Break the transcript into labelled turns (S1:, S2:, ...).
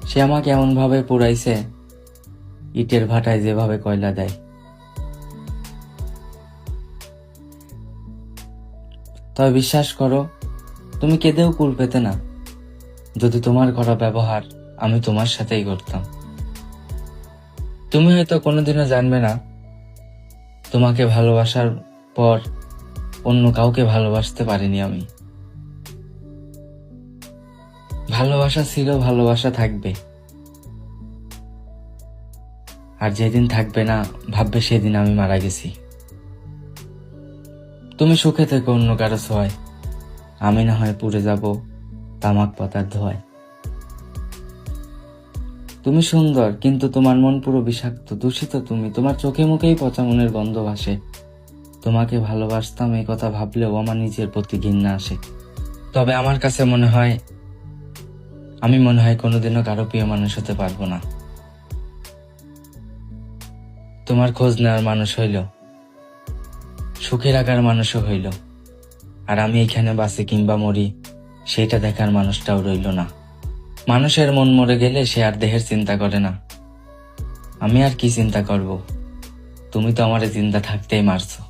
S1: সে আমাকে এমন ভাবে পুড়াইছে, ইটের ভাটায় যেভাবে কয়লা দেয়। তবে বিশ্বাস করো, তুমি কেঁদেও কুল পেতে না যদি তোমার করা ব্যবহার আমি তোমার সাথেই করতাম। তুমি হয়তো কোনোদিনও জানবে না, তোমাকে ভালোবাসার পর অন্য কাউকে ভালোবাসতে পারিনি আমি। ভালোবাসা ছিল, ভালোবাসা থাকবে, আর যেদিন থাকবে না ভাববে সেদিন আমি মারা গেছি। তুমি সুখে থেকো অন্য কারো ছোঁয়ায়, আমি না হয় পুড়ে যাব তামাক পাতার ধোঁয়ায়। তুমি সুন্দর, কিন্তু তোমার মন পুরো বিষাক্ত, দূষিত তুমি। তোমার চোখে মুখেই পচা মনের গন্ধ ভাসে। তোমাকে ভালোবাসতাম এই কথা ভাবলেও আমার নিজের প্রতি ঘৃণা আসে। তবে আমার কাছে মনে হয়, আমি কোনোদিনও কারো প্রিয় মানুষ হতে পারবো না। তোমার খোঁজ নেওয়ার মানুষ হইল, সুখে রাখার মানুষও হইল, আর আমি এখানে বাঁচি কিংবা মরি সেটা দেখার মানুষটাও রইল না। মানুষের মন মরে গেলে সে আর দেহের চিন্তা করে না। আমি আর কি চিন্তা করব? তুমি তো আমারে জিন্দা থাকতেই মারছো।